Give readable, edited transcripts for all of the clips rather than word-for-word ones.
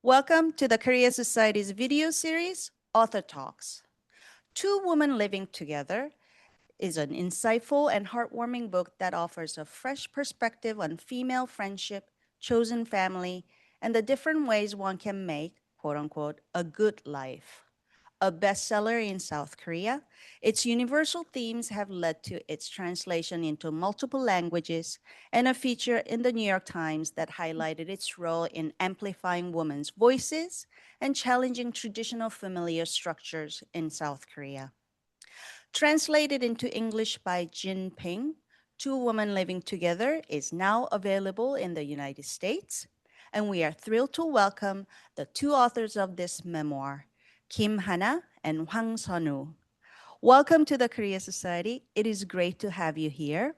Welcome to the Korea Society's video series, Author Talks. Two Women Living Together is an insightful and heartwarming book that offers a fresh perspective on female friendship, chosen family, and the different ways one can make, quote unquote, a good life. A bestseller in South Korea, its universal themes have led to its translation into multiple languages and a feature in the New York Times that highlighted its role in amplifying women's voices and challenging traditional familiar structures in South Korea. Translated into English by Jin Ping, Two Women Living Together is now available in the United States, and we are thrilled to welcome the two authors of this memoir, Kim Hana and Hwang Sunwoo. Welcome to the Korea Society. It is great to have you here.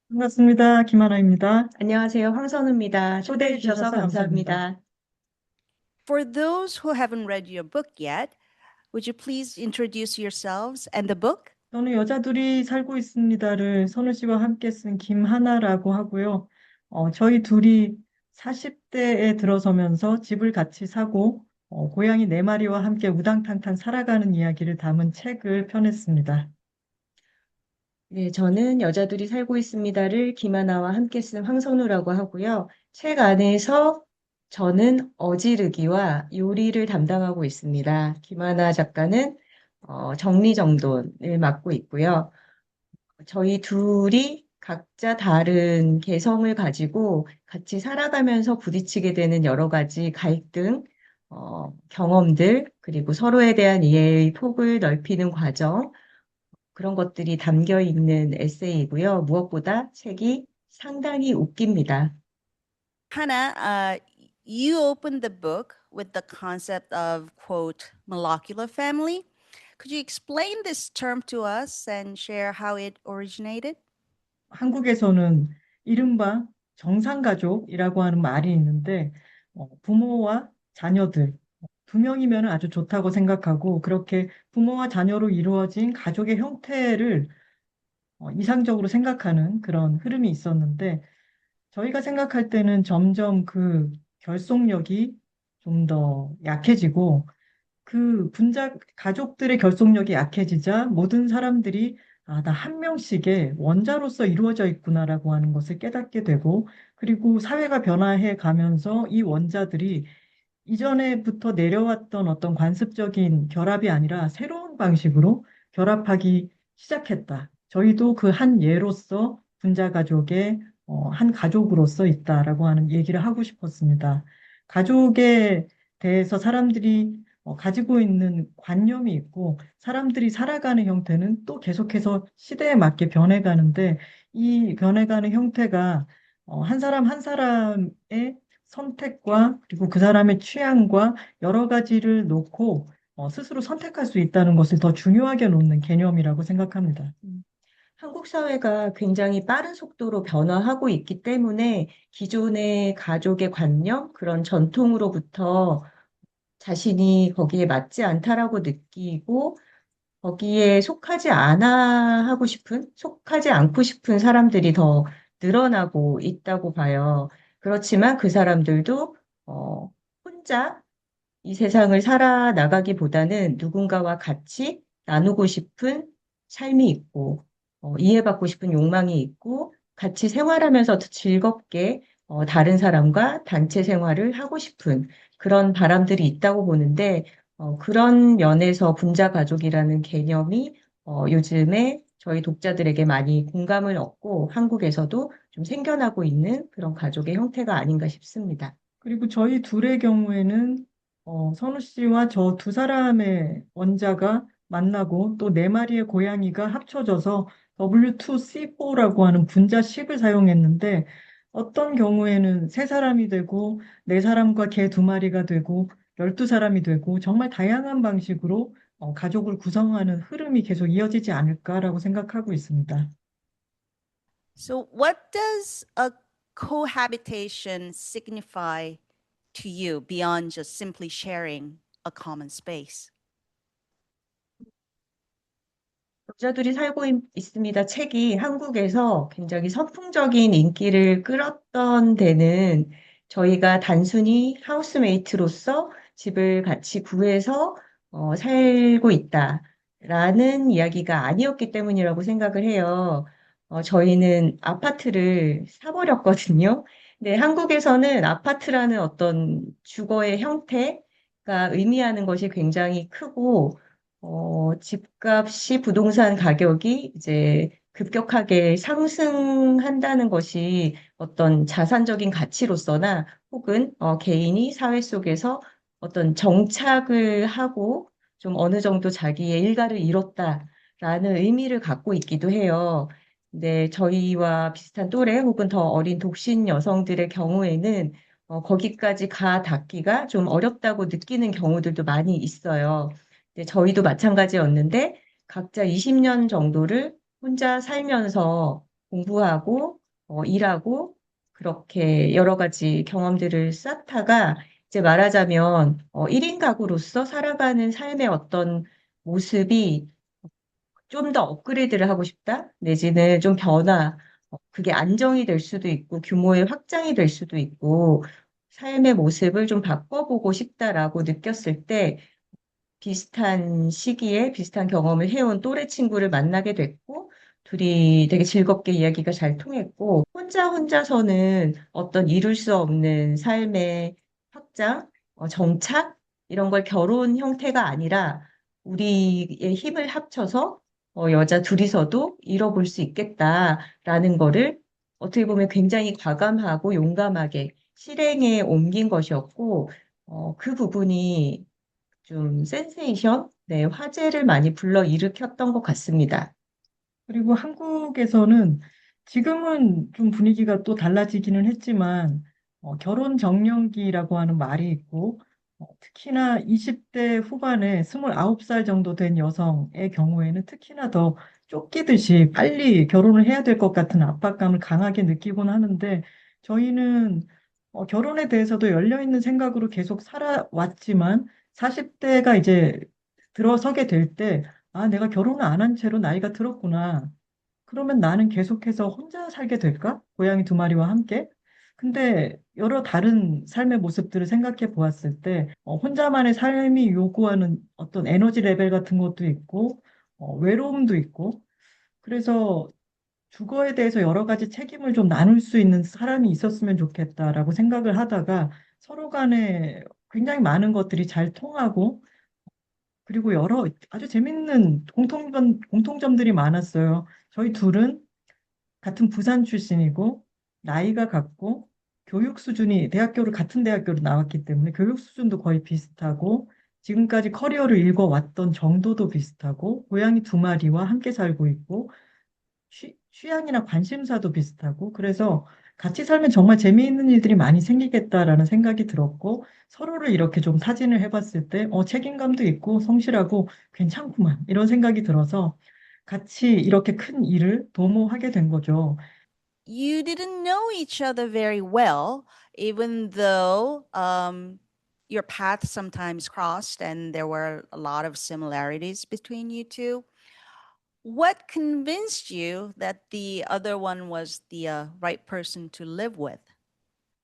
반갑습니다. 김하나입니다. 안녕하세요. 황선우입니다. 초대해 주셔서 감사합니다. For those who haven't read your book yet, would you please introduce yourselves and the book? 저는 여자들이 살고 있습니다를 선우 씨와 함께 쓴 김하나라고 하고요. 저희 둘이 40대에 들어서면서 집을 같이 사고 고양이 4마리와 함께 우당탕탕 살아가는 이야기를 담은 책을 펴냈습니다. 네, 저는 여자들이 살고 있습니다를 김하나와 함께 쓴 황선우라고 하고요. 책 안에서 저는 어지르기와 요리를 담당하고 있습니다. 김하나 작가는 정리정돈을 맡고 있고요. 저희 둘이 각자 다른 개성을 가지고 같이 살아가면서 부딪히게 되는 여러 가지 갈등, 경험들, 그리고 서로에 대한 이해의 폭을 넓히는 과정, 그런 것들이 담겨 있는 에세이고요. 무엇보다 책이 상당히 웃깁니다. Hannah, you opened the book with the concept of, quote, molecular family. Could you explain this term to us and share how it originated? 한국에서는 이른바 정상가족이라고 하는 말이 있는데 부모와 자녀들 2명이면 아주 좋다고 생각하고 그렇게 부모와 자녀로 이루어진 가족의 형태를 이상적으로 생각하는 그런 흐름이 있었는데 저희가 생각할 때는 점점 그 결속력이 좀 더 약해지고 그 가족들의 결속력이 약해지자 모든 사람들이 나 한 명씩의 원자로서 이루어져 있구나라고 하는 것을 깨닫게 되고 그리고 사회가 변화해 가면서 이 원자들이 이전에부터 내려왔던 어떤 관습적인 결합이 아니라 새로운 방식으로 결합하기 시작했다. 저희도 그 한 예로서 분자 가족의 한 가족으로서 있다라고 하는 얘기를 하고 싶었습니다. 가족에 대해서 사람들이 가지고 있는 관념이 있고 사람들이 살아가는 형태는 또 계속해서 시대에 맞게 변해가는데 이 변해가는 형태가 한 사람 한 사람의 선택과 그리고 그 사람의 취향과 여러 가지를 놓고 스스로 선택할 수 있다는 것을 더 중요하게 놓는 개념이라고 생각합니다. 한국 사회가 굉장히 빠른 속도로 변화하고 있기 때문에 기존의 가족의 관념, 그런 전통으로부터 자신이 거기에 맞지 않다라고 느끼고 거기에 속하지 않고 싶은 사람들이 더 늘어나고 있다고 봐요. 그렇지만 그 사람들도 혼자 이 세상을 살아나가기보다는 누군가와 같이 나누고 싶은 삶이 있고, 이해받고 싶은 욕망이 있고, 같이 생활하면서 더 즐겁게 다른 사람과 단체 생활을 하고 싶은 그런 바람들이 있다고 보는데, 그런 면에서 분자 가족이라는 개념이 요즘에 저희 독자들에게 많이 공감을 얻고 한국에서도 좀 생겨나고 있는 그런 가족의 형태가 아닌가 싶습니다. 그리고 저희 둘의 경우에는 선우 씨와 저 두 사람의 원자가 만나고 또 4마리의 고양이가 합쳐져서 W2C4라고 하는 분자식을 사용했는데 어떤 경우에는 3사람이 되고 4사람과 개 2마리가 되고 12사람이 되고 정말 다양한 방식으로 가족을 구성하는 흐름이 계속 이어지지 않을까라고 생각하고 있습니다. So, what does a cohabitation signify to you beyond just simply sharing a common space? 여자들이 살고 있습니다. 책이 한국에서 굉장히 선풍적인 인기를 끌었던 데는 저희가 단순히 하우스메이트로서 집을 같이 구해서 살고 있다라는 이야기가 아니었기 때문이라고 생각을 해요. 저희는 아파트를 사버렸거든요. 근데 한국에서는 아파트라는 어떤 주거의 형태가 의미하는 것이 굉장히 크고, 집값이 부동산 가격이 이제 급격하게 상승한다는 것이 어떤 자산적인 가치로서나 혹은 개인이 사회 속에서 어떤 정착을 하고 좀 어느 정도 자기의 일가를 이뤘다라는 의미를 갖고 있기도 해요. 근데 저희와 비슷한 또래 혹은 더 어린 독신 여성들의 경우에는 거기까지 가 닿기가 좀 어렵다고 느끼는 경우들도 많이 있어요. 근데 저희도 마찬가지였는데 각자 20년 정도를 혼자 살면서 공부하고 일하고 그렇게 여러 가지 경험들을 쌓다가 이제 말하자면 1인 가구로서 살아가는 삶의 어떤 모습이 좀 더 업그레이드를 하고 싶다, 내지는 좀 그게 안정이 될 수도 있고 규모의 확장이 될 수도 있고 삶의 모습을 좀 바꿔보고 싶다라고 느꼈을 때 비슷한 시기에 비슷한 경험을 해온 또래 친구를 만나게 됐고, 둘이 되게 즐겁게 이야기가 잘 통했고, 혼자서는 어떤 이룰 수 없는 삶의 확장, 정착, 이런 걸 결혼 형태가 아니라 우리의 힘을 합쳐서 여자 둘이서도 이뤄볼 수 있겠다라는 거를 어떻게 보면 굉장히 과감하고 용감하게 실행에 옮긴 것이었고, 그 부분이 좀 네, 화제를 많이 불러일으켰던 것 같습니다. 그리고 한국에서는 지금은 좀 분위기가 또 달라지기는 했지만 결혼 정년기라고 하는 말이 있고 특히나 20대 후반에 29살 정도 된 여성의 경우에는 특히나 더 쫓기듯이 빨리 결혼을 해야 될 것 같은 압박감을 강하게 느끼곤 하는데 저희는 결혼에 대해서도 열려있는 생각으로 계속 살아왔지만 40대가 이제 들어서게 될 때 아, 내가 결혼을 안 한 채로 나이가 들었구나. 그러면 나는 계속해서 혼자 살게 될까? 고양이 두 마리와 함께? 근데 여러 다른 삶의 모습들을 생각해 보았을 때, 혼자만의 삶이 요구하는 어떤 에너지 레벨 같은 것도 있고, 외로움도 있고, 그래서 주거에 대해서 여러 가지 책임을 좀 나눌 수 있는 사람이 있었으면 좋겠다라고 생각을 하다가 서로 간에 굉장히 많은 것들이 잘 통하고, 그리고 여러 아주 재밌는 공통점들이 많았어요. 저희 둘은 같은 부산 출신이고, 나이가 같고, 교육 수준이 대학교를 같은 대학교로 나왔기 때문에 교육 수준도 거의 비슷하고, 지금까지 커리어를 읽어왔던 정도도 비슷하고, 고양이 두 마리와 함께 살고 있고, 취향이나 관심사도 비슷하고, 그래서 같이 살면 정말 재미있는 일들이 많이 생기겠다라는 생각이 들었고, 서로를 이렇게 좀 타진을 해봤을 때, 책임감도 있고, 성실하고, 괜찮구만, 이런 생각이 들어서 같이 이렇게 큰 일을 도모하게 된 거죠. You didn't know each other very well, even though your paths sometimes crossed and there were a lot of similarities between you two. What convinced you that the other one was the right person to live with?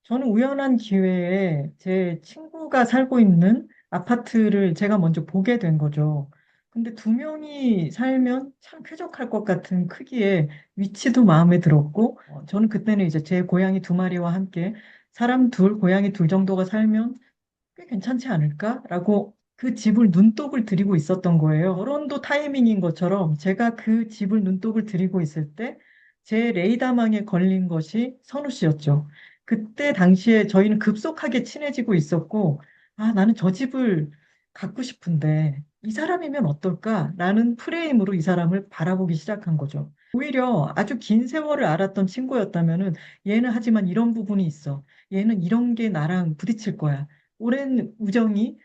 저는 우연한 기회에 제 친구가 살고 있는 아파트를 제가 먼저 보게 된 거죠. 근데 두 명이 살면 참 쾌적할 것 같은 크기에 위치도 마음에 들었고, 저는 그때는 이제 제 고양이 두 마리와 함께 사람 둘, 고양이 둘 정도가 살면 꽤 괜찮지 않을까라고 그 집을 눈독을 들이고 있었던 거예요. 결혼도 타이밍인 것처럼 제가 그 집을 눈독을 들이고 있을 때 제 레이더망에 걸린 것이 선우 씨였죠. 그때 당시에 저희는 급속하게 친해지고 있었고, 아, 나는 저 집을 갖고 싶은데 이 사람이면 어떨까라는 프레임으로 이 사람을 바라보기 시작한 거죠. 오히려 아주 긴 세월을 알았던 친구였다면은 얘는 하지만 이런 부분이 있어. 얘는 이런 게 나랑 부딪힐 거야. 오랜 우정이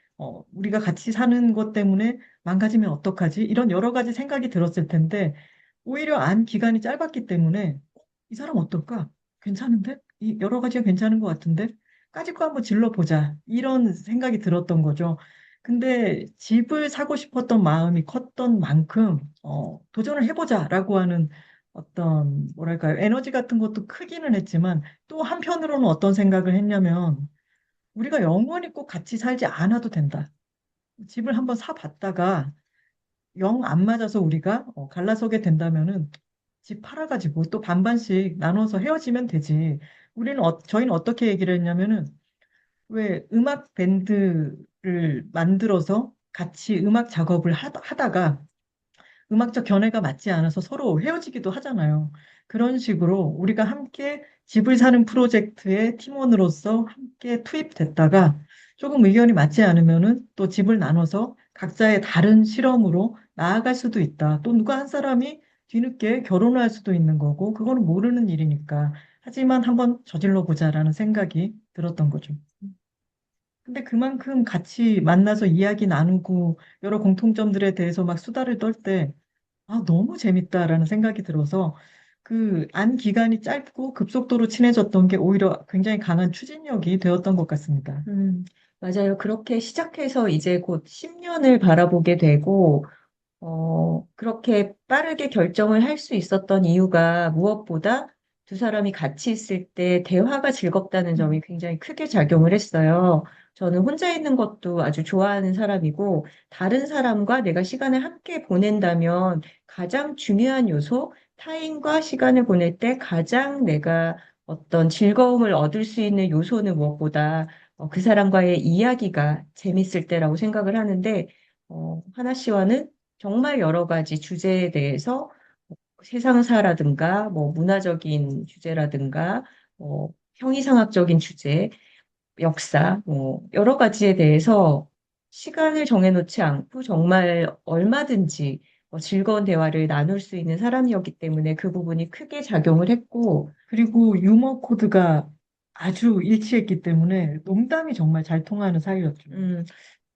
우리가 같이 사는 것 때문에 망가지면 어떡하지? 이런 여러 가지 생각이 들었을 텐데 오히려 안 기간이 짧았기 때문에 이 사람 어떨까? 괜찮은데? 이 여러 가지가 괜찮은 것 같은데? 까짓 거 한번 질러보자. 이런 생각이 들었던 거죠. 근데 집을 사고 싶었던 마음이 컸던 만큼 도전을 해보자라고 하는 어떤, 뭐랄까요, 에너지 같은 것도 크기는 했지만 또 한편으로는 어떤 생각을 했냐면 우리가 영원히 꼭 같이 살지 않아도 된다. 집을 한번 사봤다가 영 안 맞아서 우리가 갈라서게 된다면은 집 팔아가지고 또 반반씩 나눠서 헤어지면 되지. 저희는 어떻게 얘기를 했냐면은 왜 음악 밴드를 만들어서 같이 음악 작업을 하다가 음악적 견해가 맞지 않아서 서로 헤어지기도 하잖아요. 그런 식으로 우리가 함께 집을 사는 프로젝트의 팀원으로서 함께 투입됐다가 조금 의견이 맞지 않으면은 또 집을 나눠서 각자의 다른 실험으로 나아갈 수도 있다. 또 누가 한 사람이 뒤늦게 결혼을 할 수도 있는 거고, 그거는 모르는 일이니까. 하지만 한번 저질러 보자라는 생각이 들었던 거죠. 근데 그만큼 같이 만나서 이야기 나누고 여러 공통점들에 대해서 막 수다를 떨 때, 아, 너무 재밌다라는 생각이 들어서 그 안 기간이 짧고 급속도로 친해졌던 게 오히려 굉장히 강한 추진력이 되었던 것 같습니다. 맞아요. 그렇게 시작해서 이제 곧 10년을 바라보게 되고, 그렇게 빠르게 결정을 할 수 있었던 이유가 무엇보다 두 사람이 같이 있을 때 대화가 즐겁다는 점이 굉장히 크게 작용을 했어요. 저는 혼자 있는 것도 아주 좋아하는 사람이고, 다른 사람과 내가 시간을 함께 보낸다면 가장 중요한 요소, 타인과 시간을 보낼 때 가장 내가 어떤 즐거움을 얻을 수 있는 요소는 무엇보다 그 사람과의 이야기가 재밌을 때라고 생각을 하는데, 하나 씨와는 정말 여러 가지 주제에 대해서 세상사라든가 뭐 문화적인 주제라든가 형이상학적인 주제, 역사 뭐 여러 가지에 대해서 시간을 정해놓지 않고 정말 얼마든지 즐거운 대화를 나눌 수 있는 사람이었기 때문에 그 부분이 크게 작용을 했고 그리고 유머 코드가 아주 일치했기 때문에 농담이 정말 잘 통하는 사이였죠.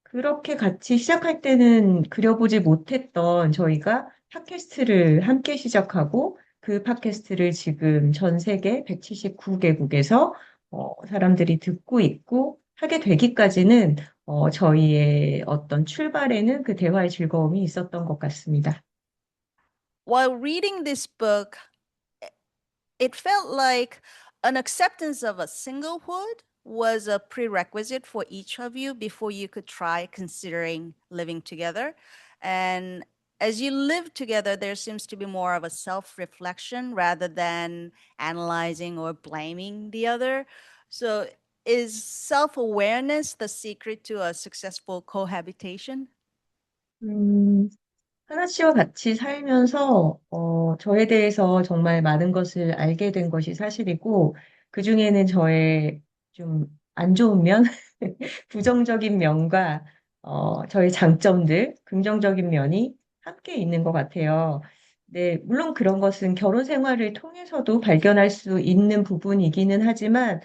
그렇게 같이 시작할 때는 그려보지 못했던 저희가 팟캐스트를 함께 시작하고 그 팟캐스트를 지금 전 세계 179개국에서 사람들이 듣고 있고 하게 되기까지는 저희의 어떤 출발에는 그 대화의 즐거움이 있었던 것 같습니다. While reading this book, it felt like an acceptance of a singlehood was a prerequisite for each of you before you could try considering living together. And as you live together, there seems to be more of a self reflection rather than analyzing or blaming the other. So, is self awareness the secret to a successful cohabitation? 음, 하나 씨와 같이 살면서 저에 대해서 정말 많은 것을 알게 된 것이 사실이고, 그중에는 저의 좀 안 좋은 면, 부정적인 면과 저의 장점들, 긍정적인 면이 함께 있는 것 같아요. 네, 물론 그런 것은 결혼 생활을 통해서도 발견할 수 있는 부분이기는 하지만,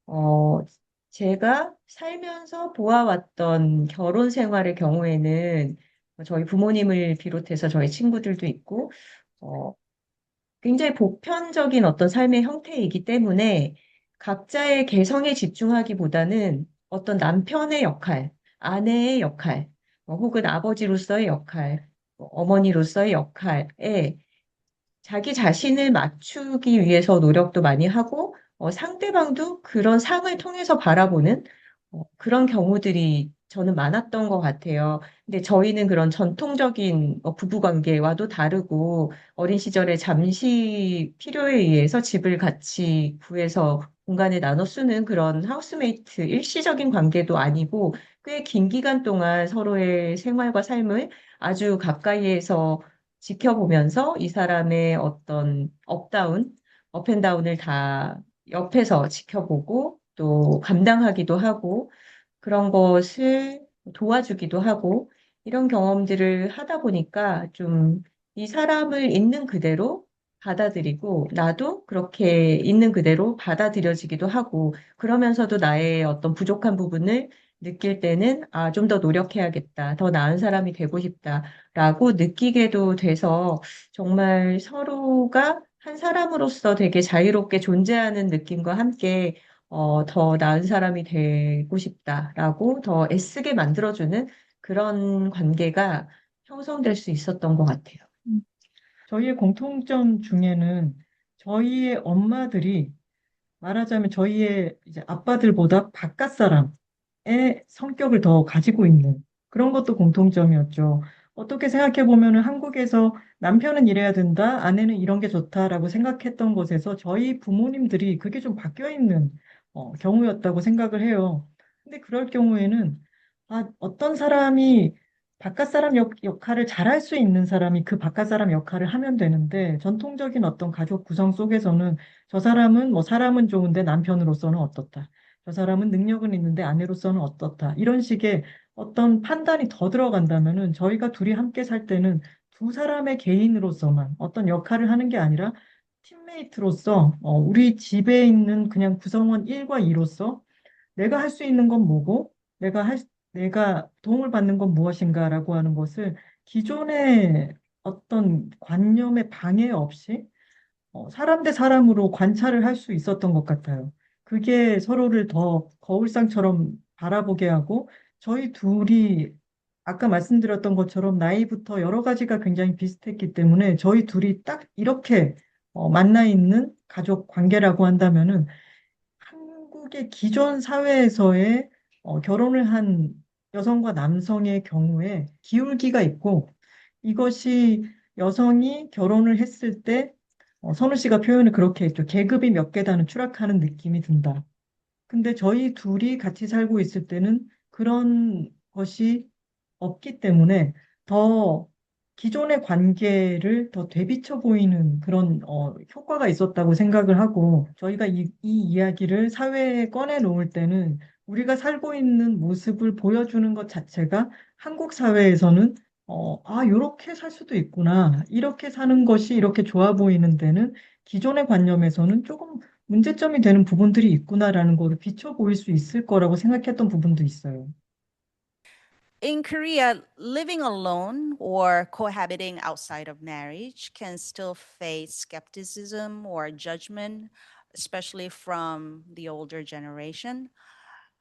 어, 제가 살면서 보아왔던 결혼 생활의 경우에는 저희 부모님을 비롯해서 저희 친구들도 있고, 어, 굉장히 보편적인 어떤 삶의 형태이기 때문에 각자의 개성에 집중하기보다는 어떤 남편의 역할, 아내의 역할, 혹은 아버지로서의 역할, 어머니로서의 역할에 자기 자신을 맞추기 위해서 노력도 많이 하고, 상대방도 그런 상을 통해서 바라보는 그런 경우들이 저는 많았던 것 같아요. 근데 저희는 그런 전통적인 부부 관계와도 다르고, 어린 시절에 잠시 필요에 의해서 집을 같이 구해서 공간을 나눠 쓰는 그런 하우스메이트 일시적인 관계도 아니고, 꽤 긴 기간 동안 서로의 생활과 삶을 아주 가까이에서 지켜보면서 이 사람의 어떤 업앤다운을 다 옆에서 지켜보고 또 감당하기도 하고 그런 것을 도와주기도 하고 이런 경험들을 하다 보니까 좀 이 사람을 있는 그대로 받아들이고 나도 그렇게 있는 그대로 받아들여지기도 하고 그러면서도 나의 어떤 부족한 부분을 느낄 때는 아, 좀 더 노력해야겠다. 더 나은 사람이 되고 싶다. 라고 느끼게도 돼서 정말 서로가 한 사람으로서 되게 자유롭게 존재하는 느낌과 함께 더 나은 사람이 되고 싶다라고 더 애쓰게 만들어주는 그런 관계가 형성될 수 있었던 것 같아요. 저희의 공통점 중에는 저희의 엄마들이 말하자면 저희의 이제 아빠들보다 바깥 사람의 성격을 더 가지고 있는 그런 것도 공통점이었죠. 어떻게 생각해 보면은 한국에서 남편은 이래야 된다, 아내는 이런 게 좋다라고 생각했던 것에서 저희 부모님들이 그게 좀 바뀌어 있는 경우였다고 생각을 해요. 근데 그럴 경우에는 어떤 사람이 바깥 사람 역할을 잘할 수 있는 사람이 그 바깥 사람 역할을 하면 되는데 전통적인 어떤 가족 구성 속에서는 저 사람은 뭐 사람은 좋은데 남편으로서는 어떻다. 저 사람은 능력은 있는데 아내로서는 어떻다. 이런 식의 어떤 판단이 더 들어간다면은 저희가 둘이 함께 살 때는 두 사람의 개인으로서만 어떤 역할을 하는 게 아니라 팀메이트로서 우리 집에 있는 그냥 구성원 1과 2로서 내가 할 수 있는 건 뭐고 내가 도움을 받는 건 무엇인가라고 하는 것을 기존의 어떤 관념의 방해 없이 사람 대 사람으로 관찰을 할 수 있었던 것 같아요. 그게 서로를 더 거울상처럼 바라보게 하고 저희 둘이 아까 말씀드렸던 것처럼 나이부터 여러 가지가 굉장히 비슷했기 때문에 저희 둘이 딱 이렇게 만나 있는 가족 관계라고 한다면은 한국의 기존 사회에서의 결혼을 한 여성과 남성의 경우에 기울기가 있고 이것이 여성이 결혼을 했을 때 선우 씨가 표현을 그렇게 했죠. 계급이 몇 계단은 추락하는 느낌이 든다. 근데 저희 둘이 같이 살고 있을 때는 그런 것이 없기 때문에 더 기존의 관계를 더 되비쳐 보이는 그런 효과가 있었다고 생각을 하고 저희가 이 이야기를 사회에 꺼내 놓을 때는 우리가 살고 있는 모습을 보여주는 것 자체가 한국 사회에서는 이렇게 살 수도 있구나. 이렇게 사는 것이 이렇게 좋아 보이는 데는 기존의 관념에서는 조금 문제점이 되는 부분들이 있구나라는 거를 비춰 보일 수 있을 거라고 생각했던 부분도 있어요. In Korea, living alone or cohabiting outside of marriage can still face skepticism or judgment, especially from the older generation.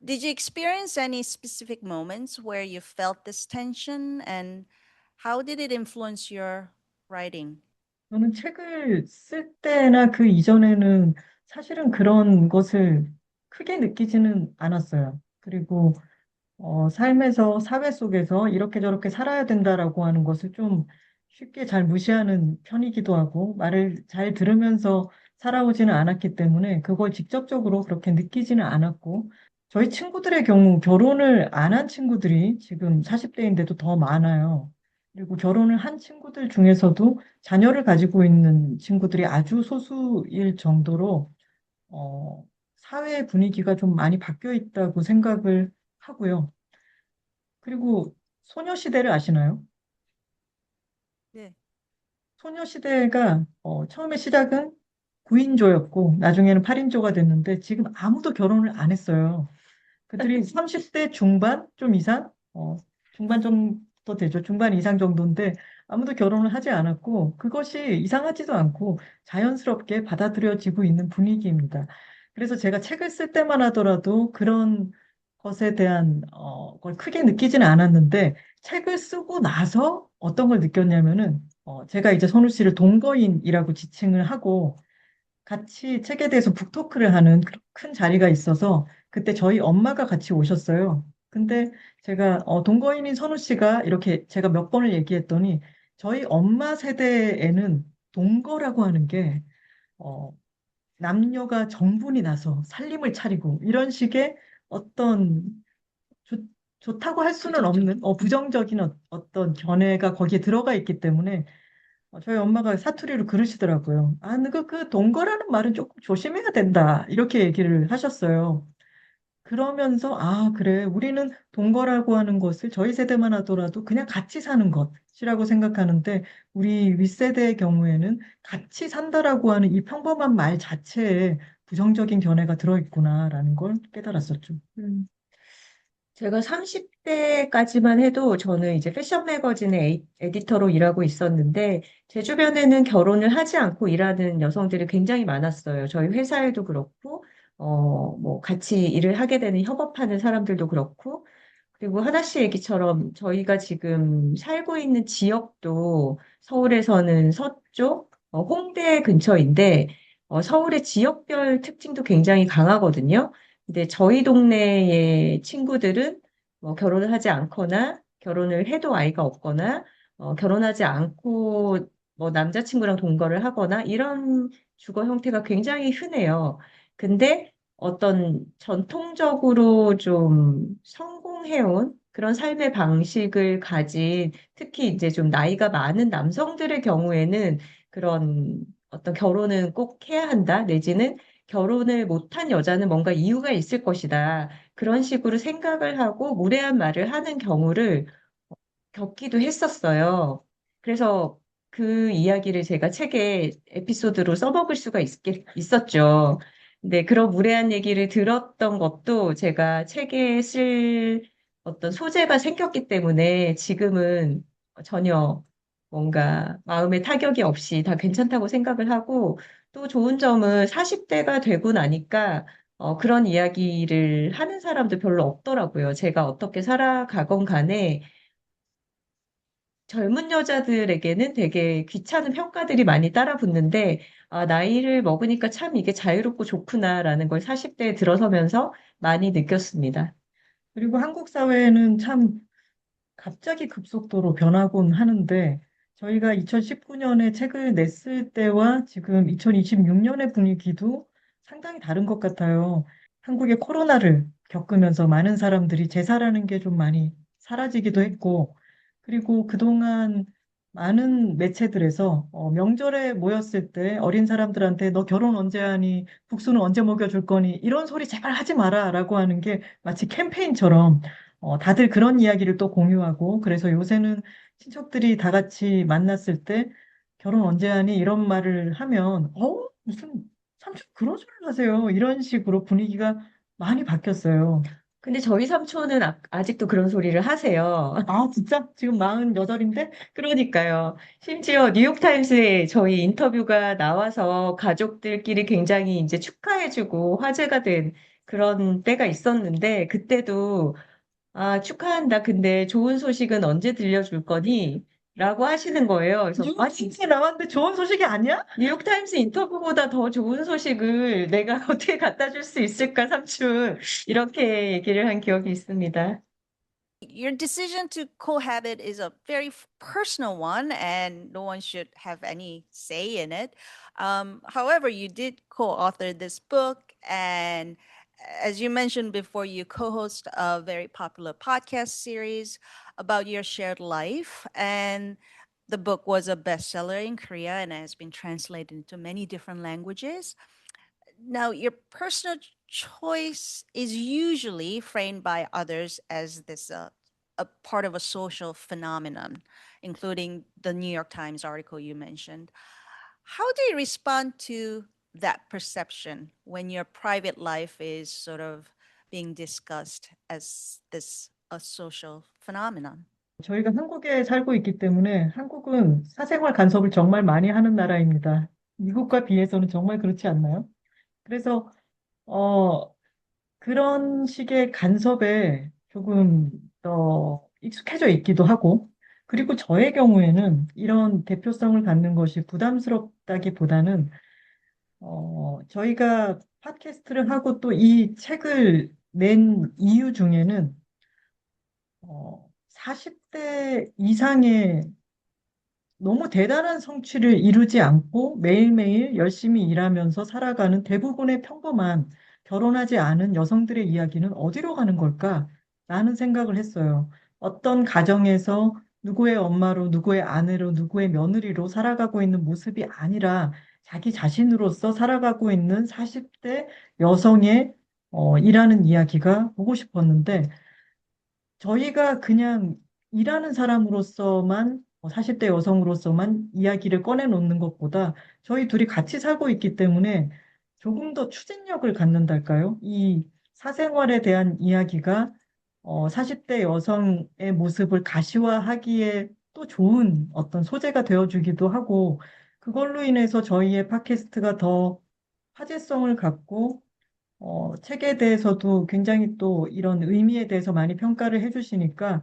Did you experience any specific moments where you felt this tension, and how did it influence your writing? 저는 책을 쓸 때나 그 이전에는 사실은 그런 것을 크게 느끼지는 않았어요. 그리고 삶에서, 사회 속에서 이렇게 저렇게 살아야 된다라고 하는 것을 좀 쉽게 잘 무시하는 편이기도 하고, 말을 잘 들으면서 살아오지는 않았기 때문에 그걸 직접적으로 그렇게 느끼지는 않았고, 저희 친구들의 경우 결혼을 안 한 친구들이 지금 40대인데도 더 많아요. 그리고 결혼을 한 친구들 중에서도 자녀를 가지고 있는 친구들이 아주 소수일 정도로, 어, 사회 분위기가 좀 많이 바뀌어 있다고 생각을 하고요. 그리고 소녀시대를 아시나요? 네. 소녀시대가 처음에 시작은 9인조였고 나중에는 8인조가 됐는데 지금 아무도 결혼을 안 했어요. 그들이 30대 중반 좀 이상, 중반 정도 되죠. 중반 이상 정도인데 아무도 결혼을 하지 않았고 그것이 이상하지도 않고 자연스럽게 받아들여지고 있는 분위기입니다. 그래서 제가 책을 쓸 때만 하더라도 그런 것에 대한 걸 크게 느끼지는 않았는데 책을 쓰고 나서 어떤 걸 느꼈냐면은 제가 이제 선우 씨를 동거인이라고 지칭을 하고 같이 책에 대해서 북토크를 하는 큰 자리가 있어서 그때 저희 엄마가 같이 오셨어요. 근데 제가 동거인인 선우 씨가 이렇게 제가 몇 번을 얘기했더니 저희 엄마 세대에는 동거라고 하는 게 어, 남녀가 정분이 나서 살림을 차리고 이런 식의 어떤 좋, 좋다고 할 수는 없는 부정적인 어떤 견해가 거기에 들어가 있기 때문에 저희 엄마가 사투리로 그러시더라고요. 그 동거라는 말은 조금 조심해야 된다. 이렇게 얘기를 하셨어요. 그러면서, 그래. 우리는 동거라고 하는 것을 저희 세대만 하더라도 그냥 같이 사는 것이라고 생각하는데, 우리 윗세대의 경우에는 같이 산다라고 하는 이 평범한 말 자체에 부정적인 견해가 들어있구나라는 걸 깨달았었죠. 제가 30대까지만 해도 저는 이제 패션 매거진의 에디터로 일하고 있었는데 제 주변에는 결혼을 하지 않고 일하는 여성들이 굉장히 많았어요. 저희 회사에도 그렇고, 뭐 같이 일을 하게 되는 협업하는 사람들도 그렇고, 그리고 하나 씨 얘기처럼 저희가 지금 살고 있는 지역도 서울에서는 서쪽, 홍대 근처인데, 서울의 지역별 특징도 굉장히 강하거든요. 근데 저희 동네의 친구들은 뭐 결혼을 하지 않거나, 결혼을 해도 아이가 없거나, 결혼하지 않고 뭐 남자친구랑 동거를 하거나, 이런 주거 형태가 굉장히 흔해요. 근데 어떤 전통적으로 좀 성공해온 그런 삶의 방식을 가진 특히 이제 좀 나이가 많은 남성들의 경우에는 그런 어떤 결혼은 꼭 해야 한다, 내지는 결혼을 못한 여자는 뭔가 이유가 있을 것이다. 그런 식으로 생각을 하고 무례한 말을 하는 경우를 겪기도 했었어요. 그래서 그 이야기를 제가 책에 에피소드로 써먹을 수가 있었죠. 근데 그런 무례한 얘기를 들었던 것도 제가 책에 쓸 어떤 소재가 생겼기 때문에 지금은 전혀 뭔가 마음의 타격이 없이 다 괜찮다고 생각을 하고 또 좋은 점은 40대가 되고 나니까 그런 이야기를 하는 사람도 별로 없더라고요. 제가 어떻게 살아가건 간에 젊은 여자들에게는 되게 귀찮은 평가들이 많이 따라붙는데, 아, 나이를 먹으니까 참 이게 자유롭고 좋구나라는 걸 40대에 들어서면서 많이 느꼈습니다. 그리고 한국 사회는 참 갑자기 급속도로 변하곤 하는데 저희가 2019년에 책을 냈을 때와 지금 2026년의 분위기도 상당히 다른 것 같아요. 한국의 코로나를 겪으면서 많은 사람들이 제사라는 게 좀 많이 사라지기도 했고, 그리고 그동안 많은 매체들에서 명절에 모였을 때 어린 사람들한테 너 결혼 언제 하니? 국수는 언제 먹여줄 거니? 이런 소리 제발 하지 마라 라고 하는 게 마치 캠페인처럼 다들 그런 이야기를 또 공유하고, 그래서 요새는 친척들이 다 같이 만났을 때 결혼 언제 하니? 이런 말을 하면, 무슨 삼촌 그런 소리를 하세요. 이런 식으로 분위기가 많이 바뀌었어요. 근데 저희 삼촌은 아직도 그런 소리를 하세요. 아, 진짜? 지금 48인데? 그러니까요. 심지어 뉴욕타임스에 저희 인터뷰가 나와서 가족들끼리 굉장히 이제 축하해주고 화제가 된 그런 때가 있었는데, 그때도 아, 축하한다. 근데 좋은 소식은 언제 들려줄 거니? 라고 하시는 거예요. 그래서, 누구 인기 나왔는데 좋은 소식이 아니야? 뉴욕타임스 인터뷰보다 더 좋은 소식을 내가 어떻게 갖다 줄 수 있을까, 삼촌. 이렇게 얘기를 한 기억이 있습니다. Your decision to cohabit is a very personal one, and no one should have any say in it. However, you did co-author this book, and as you mentioned before, you co-host a very popular podcast series about your shared life, and the book was a bestseller in Korea and has been translated into many different languages. Now, your personal choice is usually framed by others as this a part of a social phenomenon, including the New York Times article you mentioned. How do you respond to that perception when your private life is sort of being discussed as this a social phenomenon? 저희가 한국에 살고 있기 때문에 한국은 사생활 간섭을 정말 많이 하는 나라입니다. 미국과 비해서는 정말 그렇지 않나요? 그래서 어, 그런 식의 간섭에 조금 더 익숙해져 있기도 하고, 그리고 저의 경우에는 이런 대표성을 갖는 것이 부담스럽다기보다는, 저희가 팟캐스트를 하고 또 이 책을 낸 이유 중에는, 40대 이상의 너무 대단한 성취를 이루지 않고 매일매일 열심히 일하면서 살아가는 대부분의 평범한 결혼하지 않은 여성들의 이야기는 어디로 가는 걸까? 라는 생각을 했어요. 어떤 가정에서 누구의 엄마로, 누구의 아내로, 누구의 며느리로 살아가고 있는 모습이 아니라 자기 자신으로서 살아가고 있는 40대 여성의 일하는 이야기가 보고 싶었는데, 저희가 그냥 일하는 사람으로서만, 40대 여성으로서만 이야기를 꺼내놓는 것보다 저희 둘이 같이 살고 있기 때문에 조금 더 추진력을 갖는달까요? 이 사생활에 대한 이야기가 40대 여성의 모습을 가시화하기에 또 좋은 어떤 소재가 되어주기도 하고, 그걸로 인해서 저희의 팟캐스트가 더 화제성을 갖고 책에 대해서도 굉장히 또 이런 의미에 대해서 많이 평가를 해주시니까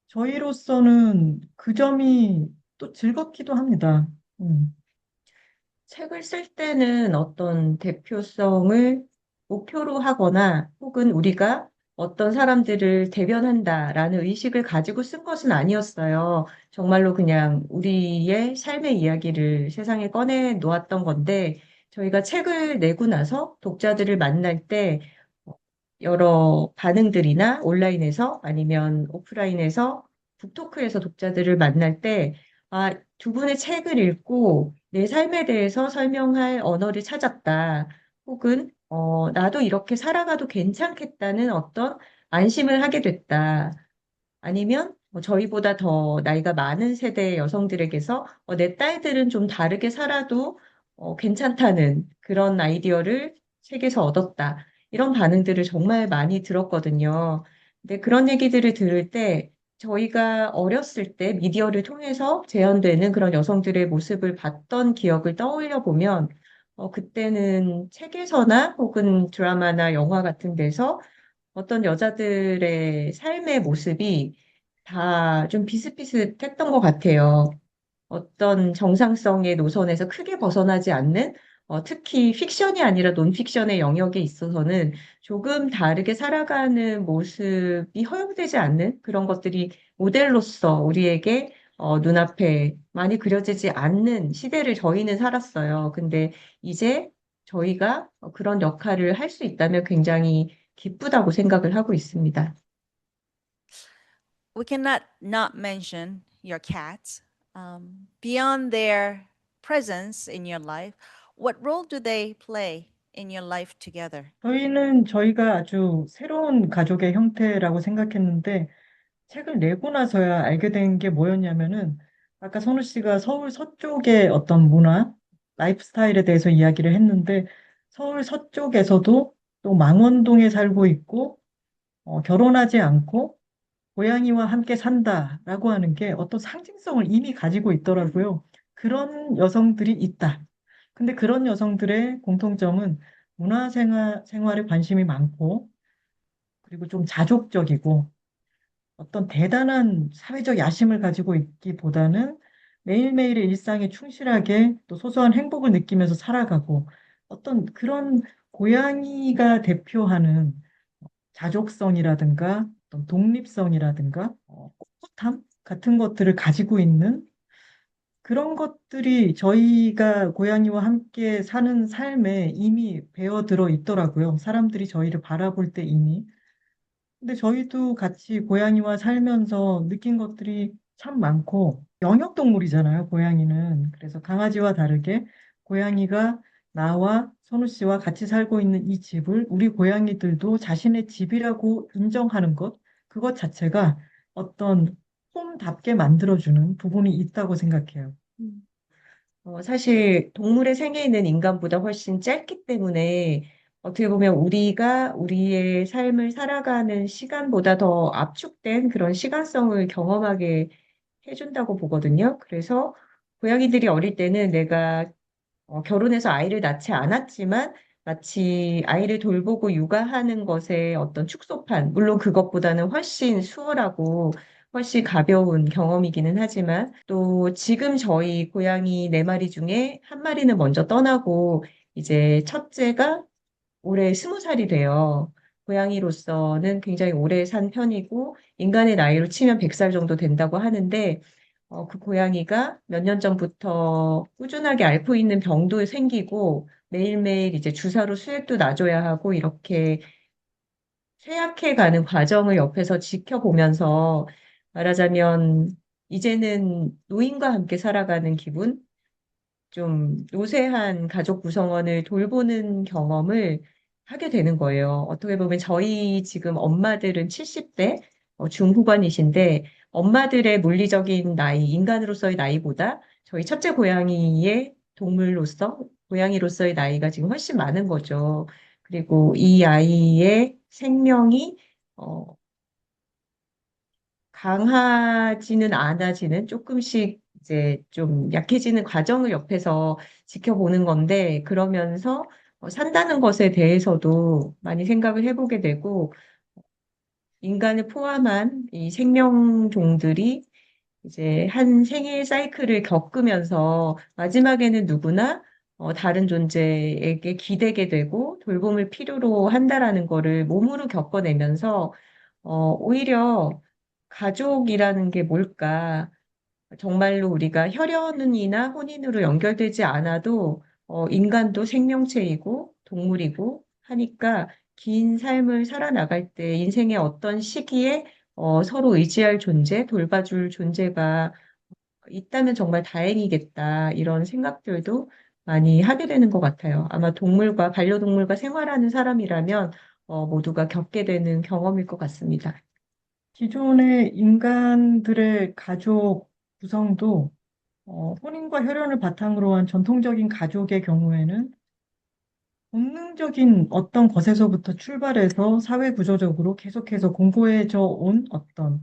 저희로서는 그 점이 또 즐겁기도 합니다. 음. 책을 쓸 때는 어떤 대표성을 목표로 하거나 혹은 우리가 어떤 사람들을 대변한다라는 의식을 가지고 쓴 것은 아니었어요. 정말로 그냥 우리의 삶의 이야기를 세상에 꺼내 놓았던 건데, 저희가 책을 내고 나서 독자들을 만날 때 여러 반응들이나 온라인에서 아니면 오프라인에서 북토크에서 독자들을 만날 때, 아, 두 분의 책을 읽고 내 삶에 대해서 설명할 언어를 찾았다. 혹은, 나도 이렇게 살아가도 괜찮겠다는 어떤 안심을 하게 됐다. 아니면 저희보다 더 나이가 많은 세대의 여성들에게서 내 딸들은 좀 다르게 살아도 괜찮다는 그런 아이디어를 책에서 얻었다. 이런 반응들을 정말 많이 들었거든요. 근데 그런 얘기들을 들을 때 저희가 어렸을 때 미디어를 통해서 재현되는 그런 여성들의 모습을 봤던 기억을 떠올려 보면 그때는 책에서나 혹은 드라마나 영화 같은 데서 어떤 여자들의 삶의 모습이 다 좀 비슷비슷했던 것 같아요. 어떤 정상성의 노선에서 크게 벗어나지 않는, 특히 픽션이 아니라 논픽션의 영역에 있어서는 조금 다르게 살아가는 모습이 허용되지 않는 그런 것들이 모델로서 우리에게 눈앞에 많이 그려지지 않는 시대를 저희는 살았어요. 근데 이제 저희가 그런 역할을 할 수 있다면 굉장히 기쁘다고 생각을 하고 있습니다. We cannot not mention your cats. Beyond their presence in your life, what role do they play in your life together? 저희는 저희가 아주 새로운 가족의 형태라고 생각했는데 책을 내고 나서야 알게 된 게 뭐였냐면은 아까 선우 씨가 서울 서쪽의 어떤 문화, 라이프 스타일에 대해서 이야기를 했는데 서울 서쪽에서도 또 망원동에 살고 있고 결혼하지 않고 고양이와 함께 산다라고 하는 게 어떤 상징성을 이미 가지고 있더라고요. 그런 여성들이 있다. 근데 그런 여성들의 공통점은 생활에 관심이 많고 그리고 좀 자족적이고 어떤 대단한 사회적 야심을 가지고 있기보다는 매일매일의 일상에 충실하게 또 소소한 행복을 느끼면서 살아가고 어떤 그런 고양이가 대표하는 자족성이라든가 어떤 독립성이라든가 꿋꿋함 같은 것들을 가지고 있는 그런 것들이 저희가 고양이와 함께 사는 삶에 이미 배어들어 있더라고요. 사람들이 저희를 바라볼 때 이미. 근데 저희도 같이 고양이와 살면서 느낀 것들이 참 많고, 영역동물이잖아요, 고양이는. 그래서 강아지와 다르게 고양이가 나와 선우 씨와 같이 살고 있는 이 집을 우리 고양이들도 자신의 집이라고 인정하는 것, 그것 자체가 어떤 홈답게 만들어주는 부분이 있다고 생각해요. 사실 동물의 생애는 인간보다 훨씬 짧기 때문에 어떻게 보면 우리가 우리의 삶을 살아가는 시간보다 더 압축된 그런 시간성을 경험하게 해준다고 보거든요. 그래서 고양이들이 어릴 때는 내가 결혼해서 아이를 낳지 않았지만 마치 아이를 돌보고 육아하는 것의 어떤 축소판, 물론 그것보다는 훨씬 수월하고 훨씬 가벼운 경험이기는 하지만 또 지금 저희 고양이 네 마리 중에 한 마리는 먼저 떠나고 이제 첫째가 올해 20살이 돼요. 고양이로서는 굉장히 오래 산 편이고 인간의 나이로 치면 100살 정도 된다고 하는데 그 고양이가 몇 년 전부터 꾸준하게 앓고 있는 병도 생기고 매일매일 이제 주사로 수액도 놔줘야 하고 이렇게 쇠약해가는 과정을 옆에서 지켜보면서 말하자면 이제는 노인과 함께 살아가는 기분? 좀 노쇠한 가족 구성원을 돌보는 경험을 하게 되는 거예요. 어떻게 보면 저희 지금 엄마들은 70대 중후반이신데 엄마들의 물리적인 나이, 인간으로서의 나이보다 저희 첫째 고양이의 동물로서, 고양이로서의 나이가 지금 훨씬 많은 거죠. 그리고 이 아이의 생명이 어, 강하지는 않아지는 조금씩 이제 좀 약해지는 과정을 옆에서 지켜보는 건데, 그러면서 산다는 것에 대해서도 많이 생각을 해보게 되고, 인간을 포함한 이 생명종들이 이제 한 생애 사이클을 겪으면서 마지막에는 누구나 다른 존재에게 기대게 되고 돌봄을 필요로 한다라는 거를 몸으로 겪어내면서 오히려 가족이라는 게 뭘까? 정말로 우리가 혈연이나 혼인으로 연결되지 않아도 인간도 생명체이고 동물이고 하니까 긴 삶을 살아나갈 때 인생의 어떤 시기에 서로 의지할 존재, 돌봐줄 존재가 있다면 정말 다행이겠다. 이런 생각들도 많이 하게 되는 것 같아요. 아마 반려동물과 생활하는 사람이라면 모두가 겪게 되는 경험일 것 같습니다. 기존의 인간들의 가족 구성도 혼인과 혈연을 바탕으로 한 전통적인 가족의 경우에는 본능적인 어떤 것에서부터 출발해서 사회 구조적으로 계속해서 공고해져 온 어떤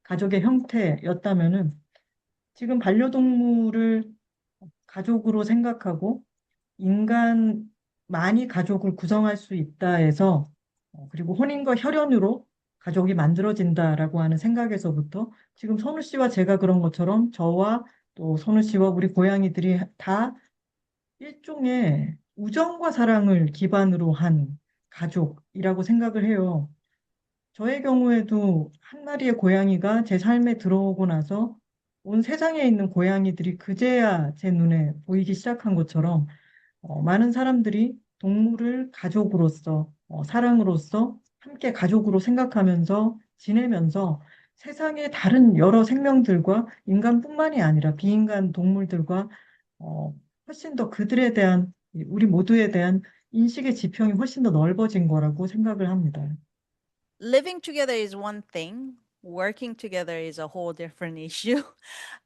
가족의 형태였다면은 지금 반려동물을 가족으로 생각하고 인간만이 가족을 구성할 수 있다 해서 그리고 혼인과 혈연으로 가족이 만들어진다라고 하는 생각에서부터 지금 선우 씨와 제가 그런 것처럼 저와 또 선우 씨와 우리 고양이들이 다 일종의 우정과 사랑을 기반으로 한 가족이라고 생각을 해요. 저의 경우에도 한 마리의 고양이가 제 삶에 들어오고 나서 온 세상에 있는 고양이들이 그제야 제 눈에 보이기 시작한 것처럼 많은 사람들이 동물을 가족으로서, 사랑으로서 함께 가족으로 생각하면서 지내면서 세상의 다른 여러 생명들과 인간뿐만이 아니라 비인간 동물들과 어, 훨씬 더 그들에 대한, 우리 모두에 대한 인식의 지평이 훨씬 더 넓어진 거라고 생각을 합니다. Living together is one thing, working together is a whole different issue.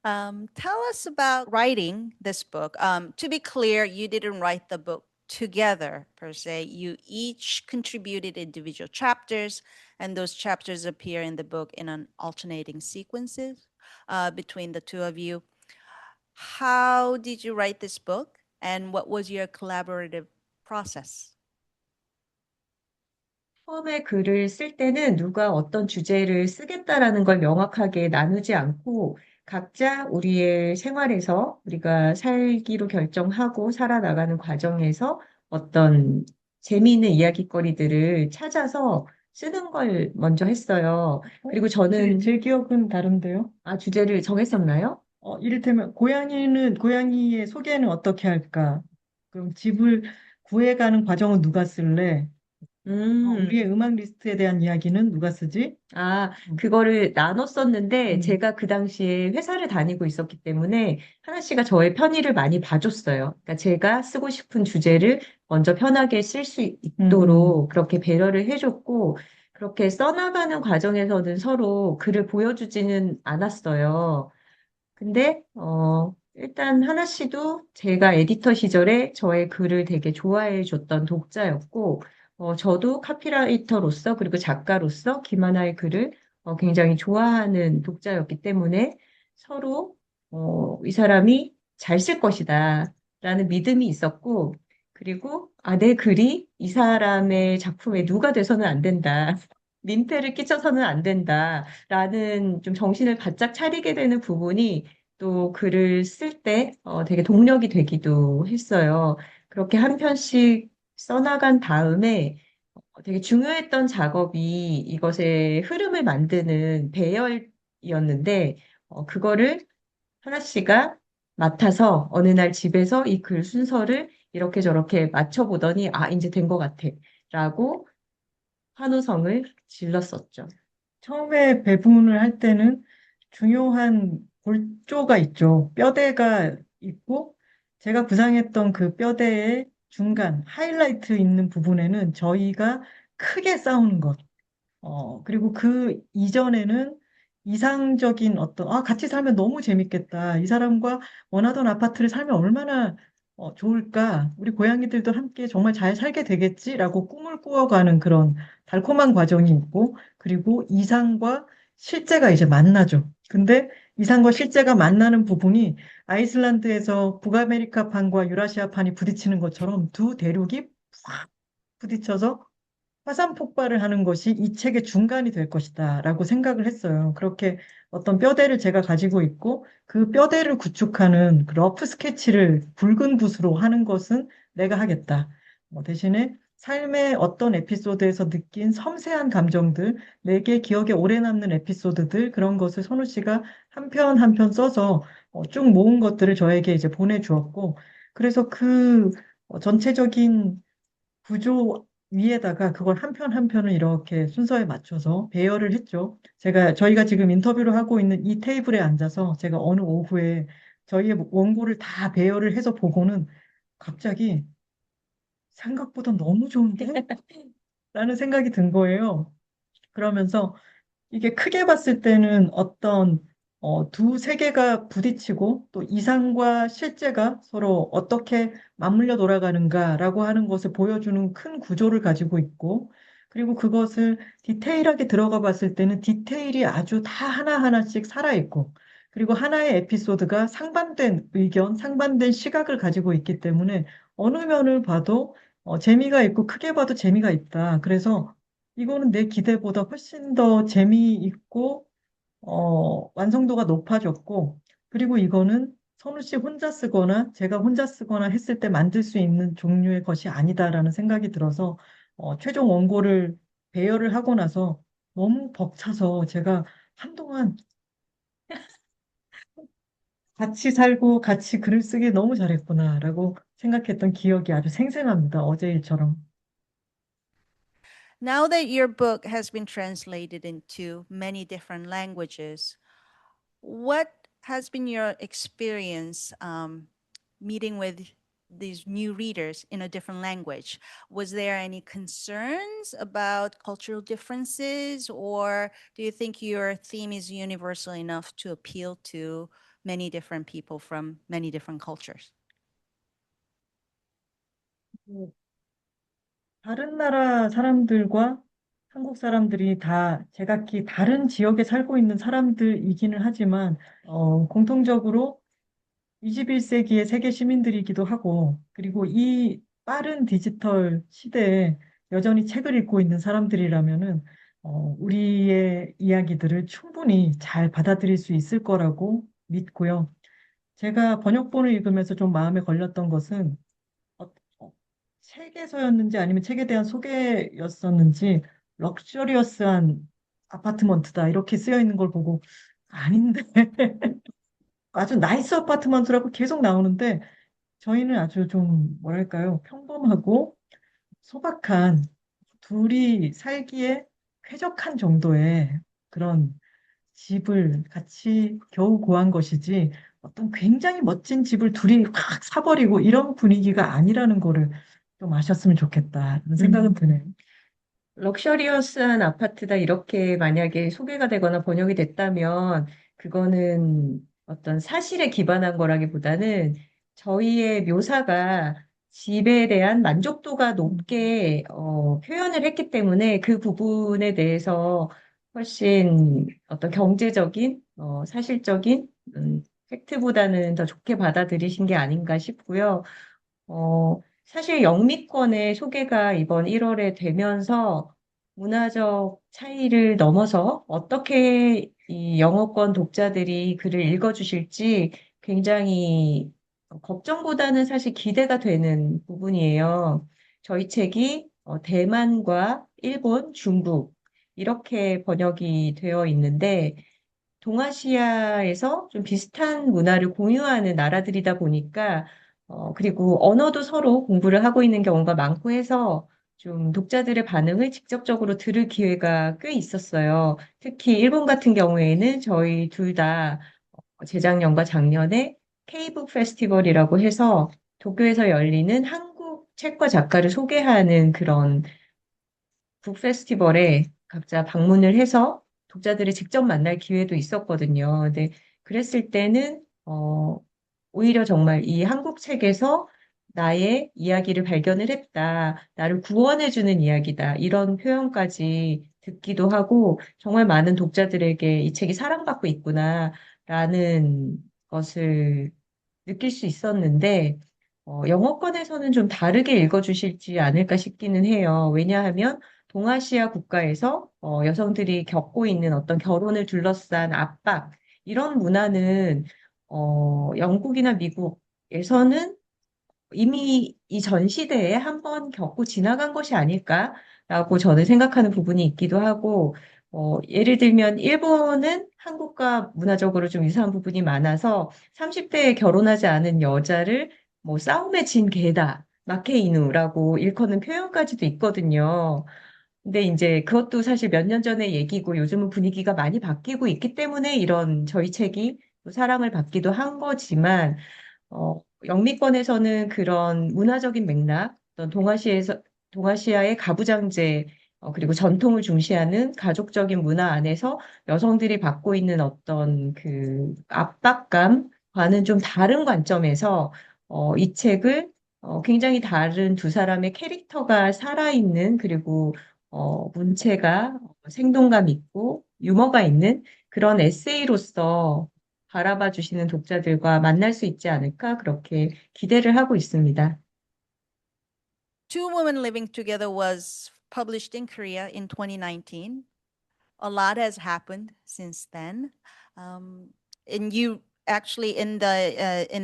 Tell us about writing this book. To be clear, you didn't write the book together per se. You each contributed individual chapters, and those chapters appear in the book in an alternating sequences between the two of you. How did you write this book, and what was your collaborative process? 처음에 글을 쓸 때는 누가 어떤 주제를 쓰겠다라는 걸 명확하게 나누지 않고 각자 우리의 생활에서 우리가 살기로 결정하고 살아나가는 과정에서 어떤 재미있는 이야기거리들을 찾아서 쓰는 걸 먼저 했어요. 그리고 저는 제 기억은 다른데요. 주제를 정했었나요? 이를테면 고양이의 소개는 어떻게 할까? 그럼 집을 구해가는 과정은 누가 쓸래? 음. 우리의 음악 리스트에 대한 이야기는 누가 쓰지? 그거를 나눴었는데, 음, 제가 그 당시에 회사를 다니고 있었기 때문에, 하나 씨가 저의 편의를 많이 봐줬어요. 그러니까 제가 쓰고 싶은 주제를 먼저 편하게 쓸 수 음. 있도록 그렇게 배려를 해줬고, 그렇게 써나가는 과정에서는 서로 글을 보여주지는 않았어요. 근데, 일단 하나 씨도 제가 에디터 시절에 저의 글을 되게 좋아해 줬던 독자였고, 저도 카피라이터로서 그리고 작가로서 김하나의 글을 굉장히 좋아하는 독자였기 때문에 서로, 이 사람이 잘 쓸 것이다 라는 믿음이 있었고, 그리고, 내 글이 이 사람의 작품에 누가 돼서는 안 된다. 민폐를 끼쳐서는 안 된다. 라는 좀 정신을 바짝 차리게 되는 부분이 또 글을 쓸 때 되게 동력이 되기도 했어요. 그렇게 한 편씩 써나간 다음에 되게 중요했던 작업이 이것의 흐름을 만드는 배열이었는데 그거를 하나 씨가 맡아서 어느 날 집에서 이 글 순서를 이렇게 저렇게 맞춰보더니 이제 된 것 같아. 라고 환호성을 질렀었죠. 처음에 배분을 할 때는 중요한 골조가 있죠. 뼈대가 있고 제가 구상했던 그 뼈대의 중간 하이라이트 있는 부분에는 저희가 크게 싸우는 것. 그리고 그 이전에는 이상적인 같이 살면 너무 재밌겠다. 이 사람과 원하던 아파트를 살면 얼마나 좋을까. 우리 고양이들도 함께 정말 잘 살게 되겠지라고 꿈을 꾸어가는 그런 달콤한 과정이 있고, 그리고 이상과 실제가 이제 만나죠. 근데 이상과 실제가 만나는 부분이 아이슬란드에서 북아메리카판과 유라시아판이 부딪히는 것처럼 두 대륙이 팍 부딪혀서 화산 폭발을 하는 것이 이 책의 중간이 될 것이다라고 생각을 했어요. 그렇게 어떤 뼈대를 제가 가지고 있고 그 뼈대를 구축하는 그 러프 스케치를 붉은 붓으로 하는 것은 내가 하겠다. 대신에 삶의 어떤 에피소드에서 느낀 섬세한 감정들, 내게 기억에 오래 남는 에피소드들 그런 것을 선우 씨가 한 편 한 편 써서 쭉 모은 것들을 저에게 이제 보내주었고 그래서 그 전체적인 구조 위에다가 그걸 한 편 한 편을 이렇게 순서에 맞춰서 배열을 했죠. 저희가 지금 인터뷰를 하고 있는 이 테이블에 앉아서 제가 어느 오후에 저희의 원고를 다 배열을 해서 보고는 갑자기 생각보다 너무 좋은데? 라는 생각이 든 거예요. 그러면서 이게 크게 봤을 때는 어떤 두 세계가 부딪히고 또 이상과 실제가 서로 어떻게 맞물려 돌아가는가라고 하는 것을 보여주는 큰 구조를 가지고 있고 그리고 그것을 디테일하게 들어가 봤을 때는 디테일이 아주 다 하나하나씩 살아있고 그리고 하나의 에피소드가 상반된 의견, 상반된 시각을 가지고 있기 때문에 어느 면을 봐도 재미가 있고 크게 봐도 재미가 있다. 그래서 이거는 내 기대보다 훨씬 더 재미있고, 완성도가 높아졌고, 그리고 이거는 선우 씨 혼자 쓰거나 제가 혼자 쓰거나 했을 때 만들 수 있는 종류의 것이 아니다라는 생각이 들어서, 최종 원고를 배열을 하고 나서 너무 벅차서 제가 한동안 같이 살고 같이 글을 쓰기 너무 잘했구나라고 생각했던 기억이 아주 생생합니다. 어제 일처럼. Now that your book has been translated into many different languages, what has been your experience meeting with these new readers in a different language? Was there any concerns about cultural differences, or do you think your theme is universal enough to appeal to many different people from many different cultures? 다른 나라 사람들과 한국 사람들이 다 제각기 다른 지역에 살고 있는 사람들이기는 하지만, 공통적으로 21세기의 세계 시민들이기도 하고, 그리고 이 빠른 디지털 시대에 여전히 책을 읽고 있는 사람들이라면은, 우리의 이야기들을 충분히 잘 받아들일 수 있을 거라고 믿고요. 제가 번역본을 읽으면서 좀 마음에 걸렸던 것은, 어, 어, 책에서였는지 아니면 책에 대한 소개였었는지 럭셔리어스한 아파트먼트다 이렇게 쓰여 있는 걸 보고 아닌데 아주 나이스 아파트먼트라고 계속 나오는데 저희는 아주 좀 뭐랄까요 평범하고 소박한 둘이 살기에 쾌적한 정도의 그런 집을 같이 겨우 구한 것이지 어떤 굉장히 멋진 집을 둘이 확 사버리고 이런 분위기가 아니라는 거를 좀 아셨으면 좋겠다는 생각은 드네요. 럭셔리어스한 아파트다 이렇게 만약에 소개가 되거나 번역이 됐다면 그거는 어떤 사실에 기반한 거라기보다는 저희의 묘사가 집에 대한 만족도가 높게 표현을 했기 때문에 그 부분에 대해서 훨씬 어떤 경제적인 사실적인 팩트보다는 더 좋게 받아들이신 게 아닌가 싶고요. 사실 영미권의 소개가 이번 1월에 되면서 문화적 차이를 넘어서 어떻게 이 영어권 독자들이 글을 읽어주실지 굉장히 걱정보다는 사실 기대가 되는 부분이에요. 저희 책이 대만과 일본, 중국 이렇게 번역이 되어 있는데 동아시아에서 좀 비슷한 문화를 공유하는 나라들이다 보니까, 그리고 언어도 서로 공부를 하고 있는 경우가 많고 해서 좀 독자들의 반응을 직접적으로 들을 기회가 꽤 있었어요. 특히 일본 같은 경우에는 저희 둘 다 재작년과 작년에 K북 페스티벌이라고 해서 도쿄에서 열리는 한국 책과 작가를 소개하는 그런 북 페스티벌에 각자 방문을 해서 독자들을 직접 만날 기회도 있었거든요. 근데 그랬을 때는 오히려 정말 이 한국 책에서 나의 이야기를 발견을 했다, 나를 구원해주는 이야기다, 이런 표현까지 듣기도 하고 정말 많은 독자들에게 이 책이 사랑받고 있구나. 라는 것을 느낄 수 있었는데, 영어권에서는 좀 다르게 읽어주실지 않을까 싶기는 해요. 왜냐하면 동아시아 국가에서 여성들이 겪고 있는 어떤 결혼을 둘러싼 압박, 이런 문화는 영국이나 미국에서는 이미 이 전 시대에 한번 겪고 지나간 것이 아닐까라고 저는 생각하는 부분이 있기도 하고, 예를 들면 일본은 한국과 문화적으로 좀 유사한 부분이 많아서 30대에 결혼하지 않은 여자를 뭐 싸움에 진 개다, 마케이누라고 일컫는 표현까지도 있거든요. 근데 이제 그것도 사실 몇 년 전의 얘기고 요즘은 분위기가 많이 바뀌고 있기 때문에 이런 저희 책이 또 사랑을 받기도 한 거지만, 영미권에서는 그런 문화적인 맥락, 어떤 동아시아의 가부장제, 그리고 전통을 중시하는 가족적인 문화 안에서 여성들이 받고 있는 어떤 그 압박감과는 좀 다른 관점에서, 이 책을 굉장히 다른 두 사람의 캐릭터가 살아있는, 그리고 문체가 생동감 있고 유머가 있는 그런 에세이로서 바라봐 주시는 독자들과 만날 수 있지 않을까 그렇게 기대를 하고 있습니다. Two Women Living Together was published in Korea in 2019. A lot has happened since then. And you actually in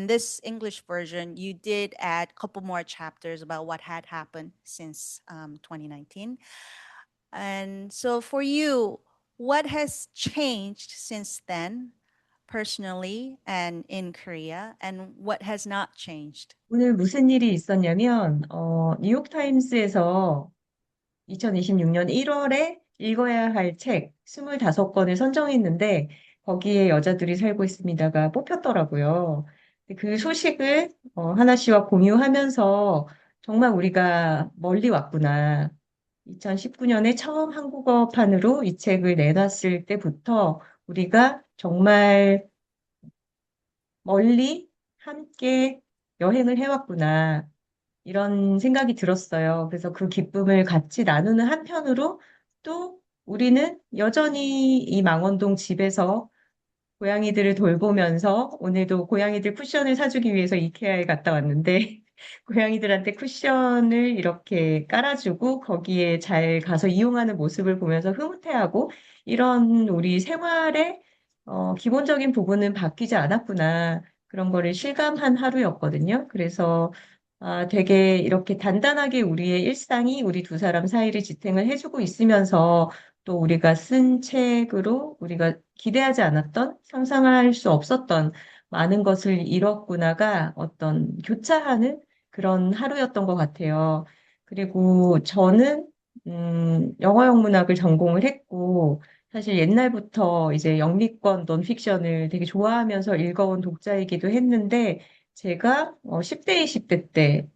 this English version, you did add a couple more chapters about what had happened since 2019. And so for you, what has changed since then, personally and in Korea, and what has not changed? 오늘 무슨 일이 있었냐면, 뉴욕타임스에서 2026년 1월에 읽어야 할 책 25권을 선정했는데, 거기에 여자들이 살고 있습니다가 뽑혔더라고요. 그 소식을 하나 씨와 공유하면서 정말 우리가 멀리 왔구나. 2019년에 처음 한국어판으로 이 책을 내놨을 때부터 우리가 정말 멀리 함께 여행을 해왔구나. 이런 생각이 들었어요. 그래서 그 기쁨을 같이 나누는 한편으로 또 우리는 여전히 이 망원동 집에서 고양이들을 돌보면서 오늘도 고양이들 쿠션을 사주기 위해서 이케아에 갔다 왔는데 고양이들한테 쿠션을 이렇게 깔아주고 거기에 잘 가서 이용하는 모습을 보면서 흐뭇해하고 이런 우리 생활의 기본적인 부분은 바뀌지 않았구나. 그런 거를 실감한 하루였거든요. 그래서 되게 이렇게 단단하게 우리의 일상이 우리 두 사람 사이를 지탱을 해주고 있으면서 또 우리가 쓴 책으로 우리가 기대하지 않았던, 상상할 수 없었던 많은 것을 이뤘구나가 어떤 교차하는 그런 하루였던 것 같아요. 그리고 저는, 영어 영문학을 전공을 했고, 사실 옛날부터 이제 영미권 논픽션을 되게 좋아하면서 읽어온 독자이기도 했는데, 제가 10대, 20대 때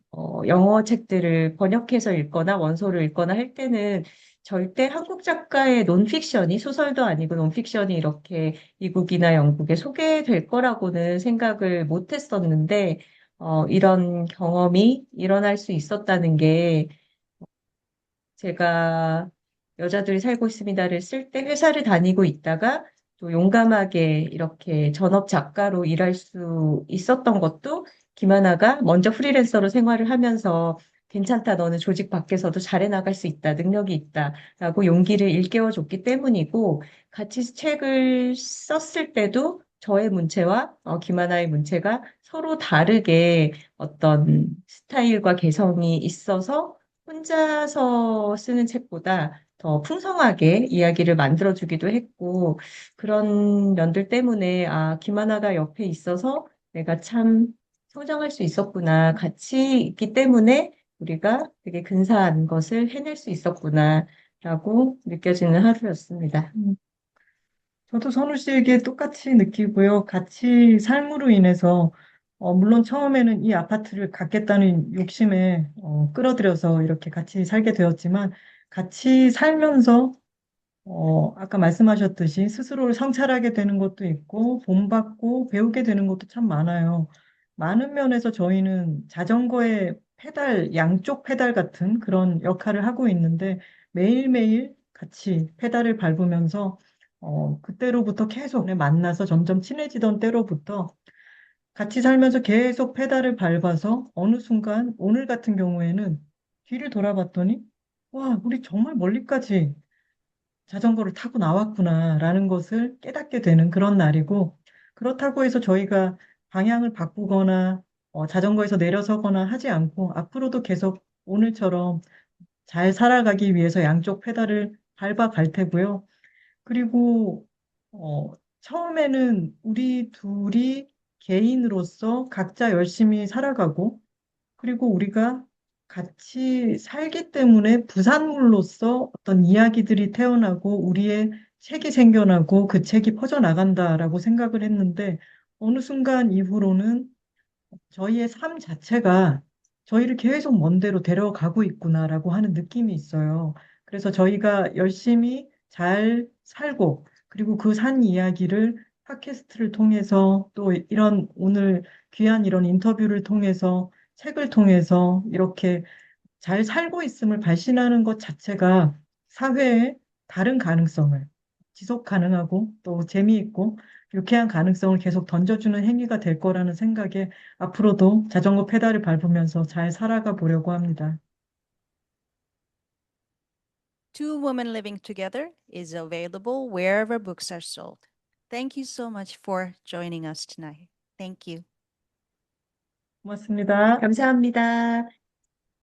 영어 책들을 번역해서 읽거나 원서를 읽거나 할 때는 절대 한국 작가의 논픽션이 소설도 아니고 논픽션이 이렇게 미국이나 영국에 소개될 거라고는 생각을 못 했었는데, 이런 경험이 일어날 수 있었다는 게 제가 여자들이 살고 있습니다를 쓸 때 회사를 다니고 있다가 또 용감하게 이렇게 전업 작가로 일할 수 있었던 것도 김하나가 먼저 프리랜서로 생활을 하면서 괜찮다, 너는 조직 밖에서도 잘해 나갈 수 있다, 능력이 있다, 라고 용기를 일깨워줬기 때문이고, 같이 책을 썼을 때도 저의 문체와 김하나의 문체가 서로 다르게 어떤 스타일과 개성이 있어서 혼자서 쓰는 책보다 더 풍성하게 이야기를 만들어주기도 했고, 그런 면들 때문에, 김하나가 옆에 있어서 내가 참 성장할 수 있었구나. 같이 있기 때문에 우리가 되게 근사한 것을 해낼 수 있었구나. 라고 느껴지는 하루였습니다. 저도 선우 씨에게 똑같이 느끼고요. 같이 삶으로 인해서, 물론 처음에는 이 아파트를 갖겠다는 욕심에 끌어들여서 이렇게 같이 살게 되었지만, 같이 살면서 아까 말씀하셨듯이 스스로를 성찰하게 되는 것도 있고, 본받고 배우게 되는 것도 참 많아요. 많은 면에서 저희는 자전거의 페달, 양쪽 페달 같은 그런 역할을 하고 있는데, 매일매일 같이 페달을 밟으면서 그때로부터 계속 만나서 점점 친해지던 때로부터 같이 살면서 계속 페달을 밟아서 어느 순간 오늘 같은 경우에는 뒤를 돌아봤더니 와, 우리 정말 멀리까지 자전거를 타고 나왔구나라는 것을 깨닫게 되는 그런 날이고 그렇다고 해서 저희가 방향을 바꾸거나 자전거에서 내려서거나 하지 않고 앞으로도 계속 오늘처럼 잘 살아가기 위해서 양쪽 페달을 밟아갈 테고요. 그리고 처음에는 우리 둘이 개인으로서 각자 열심히 살아가고 그리고 우리가 같이 살기 때문에 부산물로서 어떤 이야기들이 태어나고 우리의 책이 생겨나고 그 책이 퍼져나간다라고 생각을 했는데 어느 순간 이후로는 저희의 삶 자체가 저희를 계속 먼 데로 데려가고 있구나라고 하는 느낌이 있어요. 그래서 저희가 열심히 잘 살고 그리고 그 산 이야기를 팟캐스트를 통해서 또 이런 오늘 귀한 이런 인터뷰를 통해서 책을 통해서 이렇게 잘 살고 있음을 발신하는 것 자체가 사회에 다른 가능성을 지속 가능하고 또 재미있고 유쾌한 가능성을 계속 던져주는 행위가 될 거라는 생각에 앞으로도 자전거 페달을 밟으면서 잘 살아가 보려고 합니다. Two Women Living Together is available wherever books are sold. Thank you so much for joining us tonight. Thank you. 고맙습니다. 감사합니다.